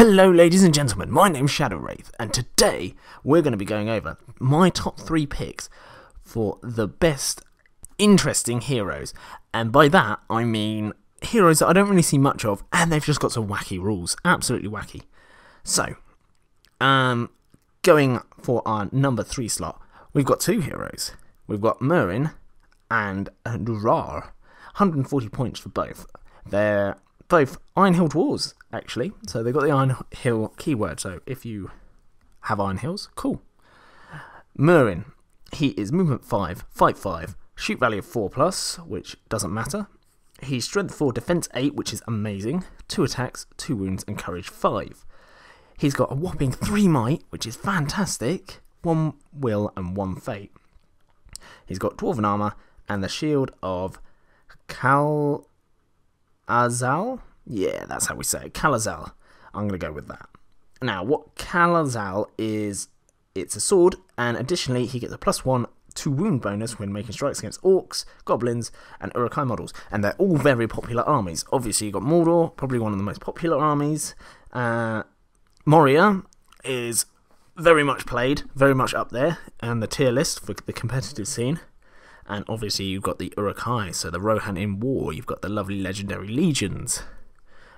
Hello ladies and gentlemen, my name's Shadow Wraith, and today we're going to be going over my top 3 picks for the best interesting heroes. And by that I mean heroes that I don't really see much of, and they've just got some wacky rules, absolutely wacky. So, going for our number 3 slot, we've got 2 heroes. We've got Merrin and Durar, 140 points for both. They're both Iron Hill Dwarves, actually, so they've got the Iron Hill keyword, so if you have Iron Hills, cool. Merrin, he is movement 5, fight 5, shoot value of 4+, which doesn't matter. He's strength 4, defense 8, which is amazing, 2 attacks, 2 wounds, and courage 5. He's got a whopping 3 might, which is fantastic, 1 will and 1 fate. He's got dwarven armor and the shield of Kalazal. Yeah, that's how we say it. Kalazal. I'm going to go with that. Now, what Kalazal is, it's a sword, and additionally, he gets a +1 to wound bonus when making strikes against orcs, goblins, and Uruk-hai models. And they're all very popular armies. Obviously, you've got Mordor, probably one of the most popular armies. Moria is very much played, very much up there, and the tier list for the competitive scene. And obviously you've got the Uruk-hai, so the Rohan in war, you've got the lovely legendary legions.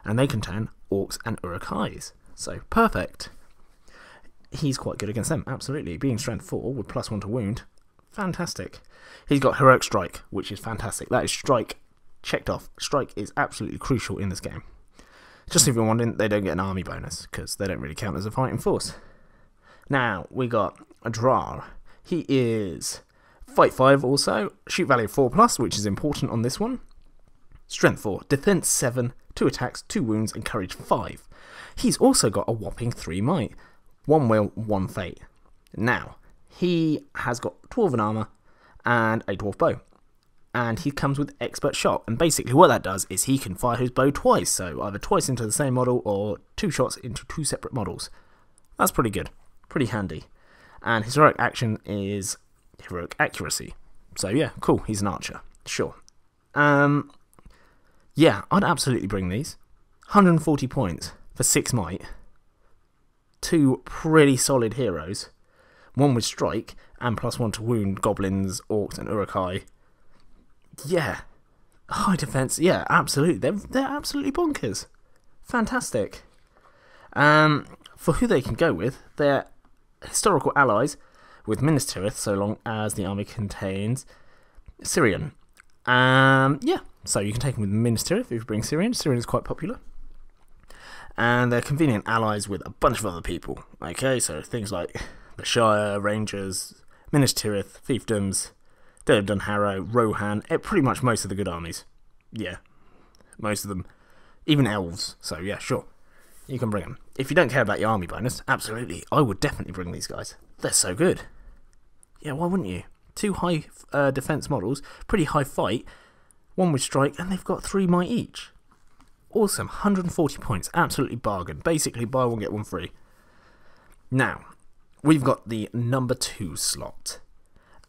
And they contain orcs and Uruk-hais. So, perfect. He's quite good against them, absolutely. Being strength 4 with +1 to wound, fantastic. He's got heroic strike, which is fantastic. That is strike checked off. Strike is absolutely crucial in this game. Just if you're wondering, they don't get an army bonus, because they don't really count as a fighting force. Now, we got Adrar. He is fight 5 also, shoot value 4+, which is important on this one. Strength 4, defense 7, 2 attacks, 2 wounds, and courage 5. He's also got a whopping 3 might, 1 will, 1 fate. Now, he has got dwarven armor and a dwarf bow. And he comes with expert shot, and basically what that does is he can fire his bow twice, so either twice into the same model or 2 shots into 2 separate models. That's pretty good, pretty handy. And his heroic action is heroic accuracy. So yeah, cool, he's an archer, sure. Yeah, I'd absolutely bring these. 140 points for 6 might. 2 pretty solid heroes. 1 with strike, and +1 to wound goblins, orcs, and Uruk-hai. Yeah, high defense, yeah, absolutely. They're absolutely bonkers. Fantastic. For who they can go with, they're historical allies with Minas Tirith, so long as the army contains Syrian. Yeah, so you can take them with Minas Tirith if you bring Syrian. Syrian is quite popular. And they're convenient allies with a bunch of other people. Okay, so things like the Shire, Rangers, Minas Tirith, Fiefdoms, Dale Dunharrow, Rohan, pretty much most of the good armies. Yeah, most of them. Even elves, so yeah, sure. You can bring them. If you don't care about your army bonus, absolutely, I would definitely bring these guys. They're so good. Yeah, why wouldn't you? 2 high defense models, pretty high fight, 1 with strike, and they've got 3 might each. Awesome, 140 points, absolutely bargain. Basically, buy 1 get 1 free. Now, we've got the number 2 slot.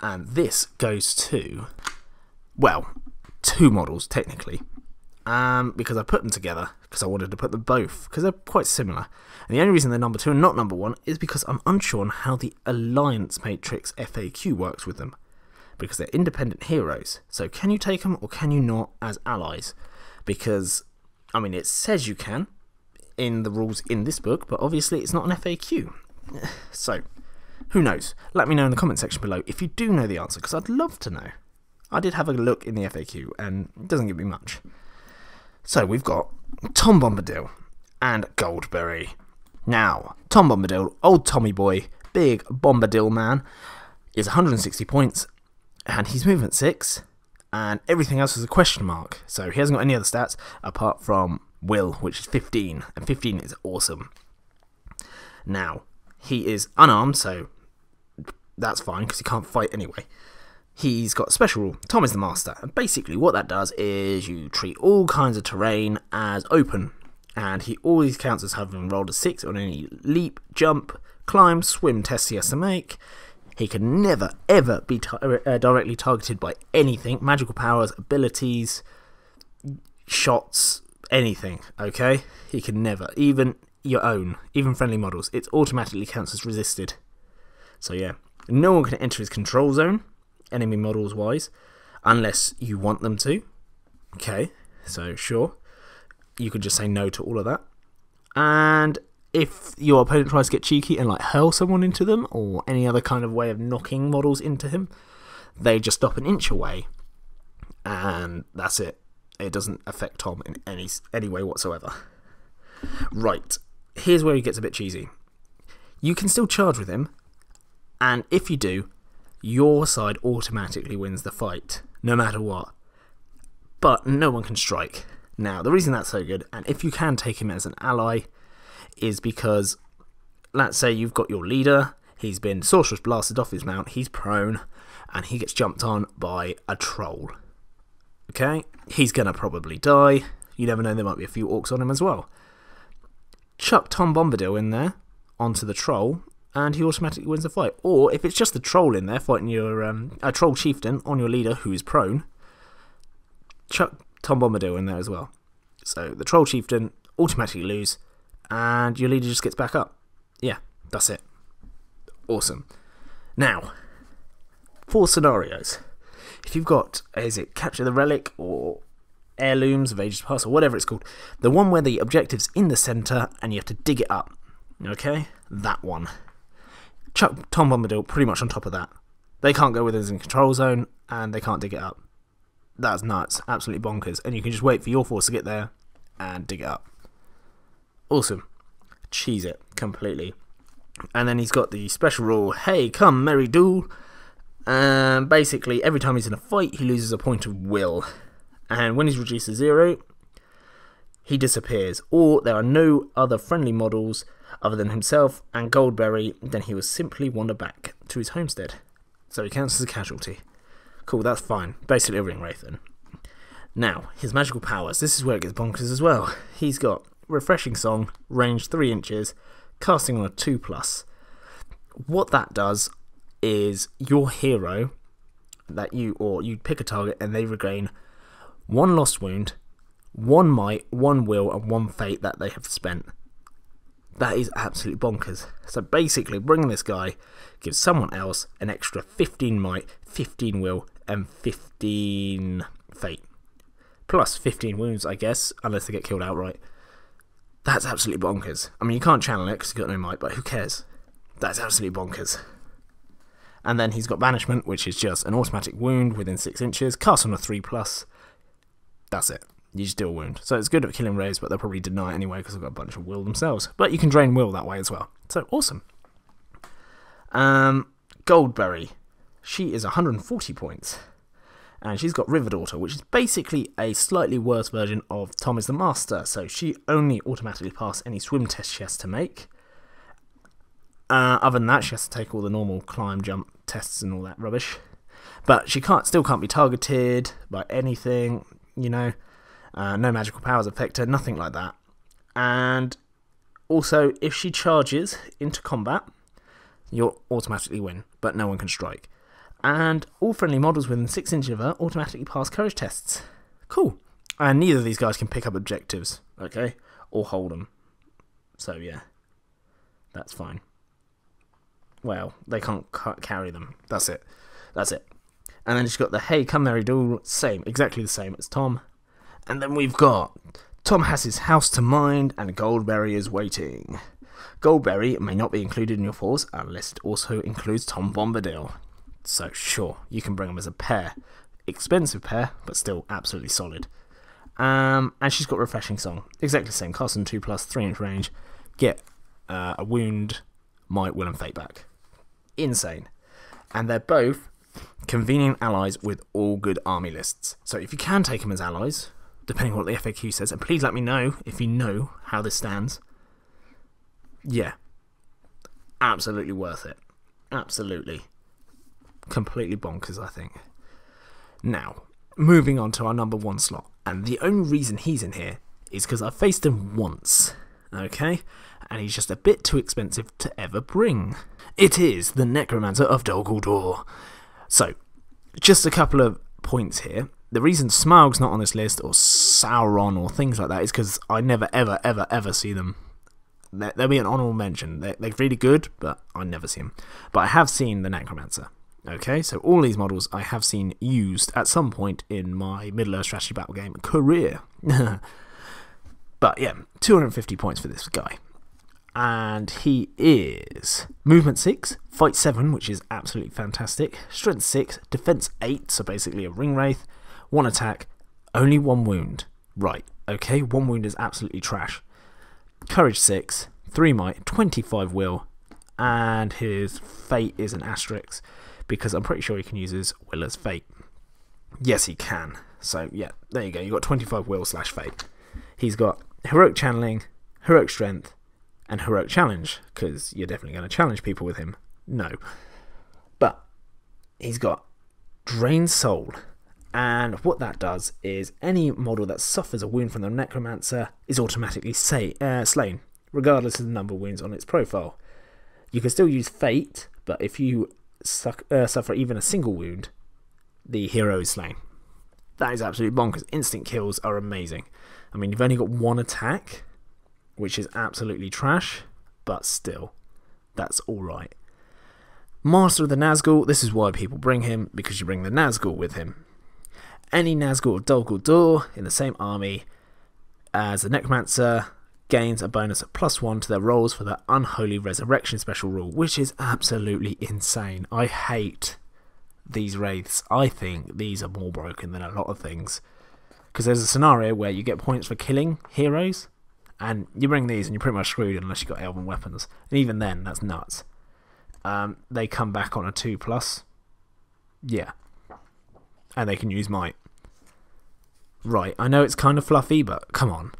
And this goes to, well, 2 models, technically. Because I put them together, because I wanted to put them both, because they're quite similar. And the only reason they're number 2 and not number 1 is because I'm unsure on how the Alliance Matrix FAQ works with them. Because they're independent heroes. So can you take them or can you not as allies? Because, I mean, it says you can in the rules in this book, but obviously it's not an FAQ. So, who knows? Let me know in the comment section below if you do know the answer, because I'd love to know. I did have a look in the FAQ, and it doesn't give me much. So we've got Tom Bombadil and Goldberry. Now, Tom Bombadil, old Tommy boy, big Bombadil man, is 160 points, and he's movement 6, and everything else is a question mark. So he hasn't got any other stats apart from will, which is 15, and 15 is awesome. Now, he is unarmed, so that's fine, because he can't fight anyway. He's got a special rule, Tom is the master, and basically what that does is you treat all kinds of terrain as open, and he always counts as having rolled a 6 on any leap, jump, climb, swim tests he has to make. He can never, ever be directly targeted by anything, magical powers, abilities, shots, anything, okay? He can never, even your own, even friendly models, it automatically counts as resisted. So yeah, no one can enter his control zone, enemy models wise, unless you want them to. Okay, so sure, you could just say no to all of that. And if your opponent tries to get cheeky and like hurl someone into them, or any other kind of way of knocking models into him, they just stop an inch away, and that's it. It doesn't affect Tom in any way whatsoever. Right, here's where he gets a bit cheesy. You can still charge with him, and if you do, your side automatically wins the fight, no matter what. But no one can strike. Now, the reason that's so good, and if you can take him as an ally, is because, let's say you've got your leader, he's been sorceress blasted off his mount, he's prone, and he gets jumped on by a troll. Okay, he's going to probably die. You never know, there might be a few orcs on him as well. Chuck Tom Bombadil in there onto the troll, and he automatically wins the fight. Or if it's just the troll in there fighting your a troll chieftain on your leader who is prone, chuck Tom Bombadil in there as well. So the troll chieftain automatically lose, and your leader just gets back up. Yeah, that's it. Awesome. Now, 4 scenarios. If you've got, is it Capture the Relic or Heirlooms of Ages Past or whatever it's called, the one where the objective's in the centre and you have to dig it up, okay, that one. Chuck Tom Bombadil pretty much on top of that. They can't go within his control zone and they can't dig it up. That's nuts, absolutely bonkers, and you can just wait for your force to get there and dig it up. Awesome. Cheese it completely. And then he's got the special rule, hey, come, merry duel. Basically, every time he's in a fight, he loses a point of will. And when he's reduced to 0, he disappears. Or there are no other friendly models other than himself and Goldberry, then he will simply wander back to his homestead. So he counts as a casualty. Cool, that's fine. Basically a ring wraith then. Now, his magical powers. This is where it gets bonkers as well. He's got Refreshing Song, range 3 inches, casting on a 2+. What that does is your hero that you pick a target and they regain 1 lost wound, 1 might, 1 will, and 1 fate that they have spent. That is absolutely bonkers. So basically, bringing this guy gives someone else an extra 15 might, 15 will, and 15 fate. Plus 15 wounds, I guess, unless they get killed outright. That's absolutely bonkers. I mean, you can't channel it because you've got no might, but who cares? That's absolutely bonkers. And then he's got Banishment, which is just an automatic wound within 6 inches, cast on a 3+. That's it. You just deal a wound. So it's good at killing rays, but they'll probably deny it anyway because they've got a bunch of will themselves. But you can drain will that way as well. So awesome. Goldberry. She is 140 points. And she's got River Daughter, which is basically a slightly worse version of Tom is the Master. So she only automatically passes any swim test she has to make. Other than that, she has to take all the normal climb, jump tests and all that rubbish. But she still can't be targeted by anything, you know. No magical powers affect her, nothing like that. And also, if she charges into combat, you'll automatically win, but no one can strike. And all friendly models within 6 inches of her automatically pass courage tests. Cool. And neither of these guys can pick up objectives, okay? Or hold them. So, yeah. That's fine. Well, they can't carry them. That's it. That's it. And then she's got the Hey, Come Merry Duel. Same. Exactly the same as Tom. And then we've got Tom has his house to mind and Goldberry is waiting. Goldberry may not be included in your force unless it also includes Tom Bombadil. So sure, you can bring them as a pair. Expensive pair, but still absolutely solid. And she's got Refreshing Song. Exactly the same. Cast on 2+, 3 inch range. Get a wound, might, will and fate back. Insane. And they're both convenient allies with all good army lists. So if you can take them as allies, depending on what the FAQ says, and please let me know if you know how this stands. Yeah. Absolutely worth it. Absolutely. Completely bonkers, I think. Now, moving on to our number 1 slot. And the only reason he's in here is because I faced him once. Okay? And he's just a bit too expensive to ever bring. It is the Necromancer of Dol Guldur. So, just a couple of points here. The reason Smaug's not on this list, or Sauron, or things like that, is because I never, ever, ever, ever see them. They'll be an honourable mention. They're really good, but I never see them. But I have seen the Necromancer. Okay, so all these models I have seen used at some point in my Middle-earth strategy battle game career. But yeah, 250 points for this guy. And he is movement 6, fight 7, which is absolutely fantastic, strength 6, defense 8, so basically a ring wraith, 1 attack, only 1 wound. Right, okay, 1 wound is absolutely trash. Courage 6, 3 might, 25 will, and his fate is an asterisk, because I'm pretty sure he can use his will as fate. Yes, he can. So yeah, there you go, you've got 25 will / fate. He's got heroic channeling, heroic strength, and heroic challenge, because you're definitely going to challenge people with him. No. But he's got drained soul, and what that does is any model that suffers a wound from the Necromancer is automatically slain, regardless of the number of wounds on its profile. You can still use fate, but if you suffer even a single wound, the hero is slain. That is absolutely bonkers. Instant kills are amazing. I mean, you've only got 1 attack, which is absolutely trash, but still, that's alright. Master of the Nazgul, this is why people bring him, because you bring the Nazgul with him. Any Nazgul of Dol Guldur in the same army as the Necromancer gains a bonus of +1 to their rolls for their Unholy Resurrection special rule, which is absolutely insane. I hate these wraiths. I think these are more broken than a lot of things. Because there's a scenario where you get points for killing heroes, and you bring these and you're pretty much screwed unless you've got elven weapons. And even then, that's nuts. They come back on a 2+. Yeah. And they can use might. Right, I know it's kind of fluffy, but come on.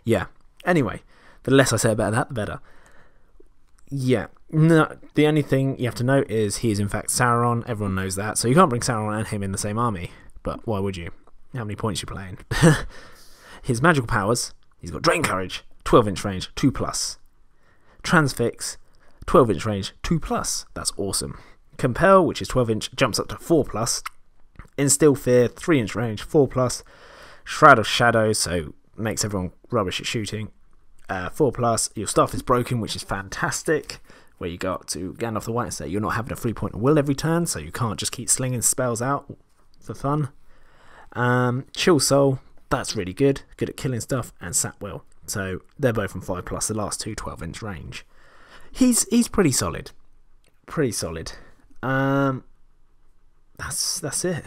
Yeah. Anyway, the less I say about that, the better. Yeah. No, the only thing you have to note is he is in fact Sauron. Everyone knows that. So you can't bring Sauron and him in the same army. But why would you? How many points are you playing? His magical powers, he's got Drain Courage, 12-inch range, 2+. Transfix, 12-inch range, 2+. That's awesome. Compel, which is 12-inch, jumps up to 4+. Instill Fear, 3-inch range, 4+. Shroud of Shadows, so makes everyone rubbish at shooting, 4+. Your Staff is Broken, which is fantastic, where you go up to Gandalf the White and say you're not having a 3-point will every turn, so you can't just keep slinging spells out for fun. Chill Soul, that's really good at killing stuff, and Sap Will. So they're both from 5+, the last two 12-inch range. He's pretty solid. Pretty solid. That's it.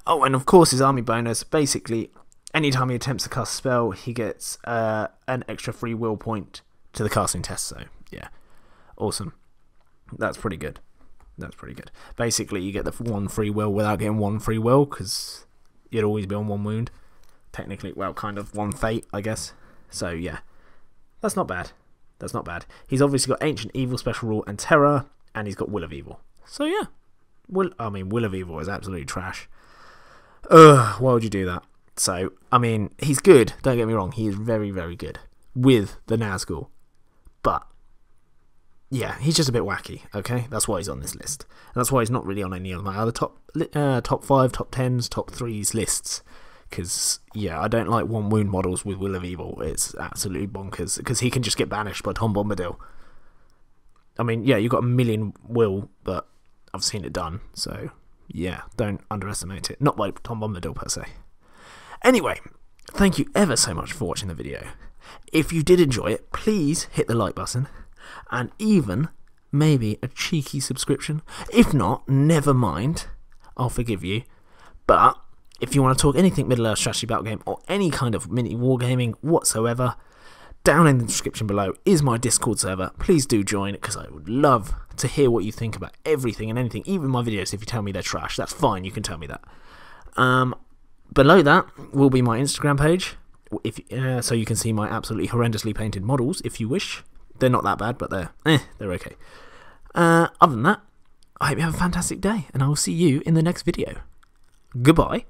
Oh, and of course his army bonus, basically anytime he attempts to cast a spell, he gets an extra free will point to the casting test, so yeah. Awesome. That's pretty good. That's pretty good. Basically, you get the 1 free will without getting 1 free will, because you'd always be on 1 wound. Technically, well, kind of 1 fate, I guess. So, yeah. That's not bad. That's not bad. He's obviously got Ancient Evil, Special Rule, and Terror, and he's got Will of Evil. So, yeah. Will of Evil is absolutely trash. Why would you do that? So, I mean, he's good. Don't get me wrong. He is very, very good with the Nazgul. But yeah, he's just a bit wacky, okay? That's why he's on this list. And that's why he's not really on any of my other top 5, top 10s, top 3s lists. Because, yeah, I don't like 1 wound models with Will of Evil. It's absolutely bonkers. Because he can just get banished by Tom Bombadil. I mean, yeah, you've got a million will, but I've seen it done. So, yeah, don't underestimate it. Not by Tom Bombadil, per se. Anyway, thank you ever so much for watching the video. If you did enjoy it, please hit the like button. And even, maybe, a cheeky subscription. If not, never mind. I'll forgive you. But if you want to talk anything Middle-earth strategy battle game or any kind of mini wargaming whatsoever, down in the description below is my Discord server. Please do join, because I would love to hear what you think about everything and anything, even my videos. If you tell me they're trash, that's fine, you can tell me that. Below that will be my Instagram page, so you can see my absolutely horrendously painted models if you wish. They're not that bad, but they're okay. Other than that, I hope you have a fantastic day, and I will see you in the next video. Goodbye.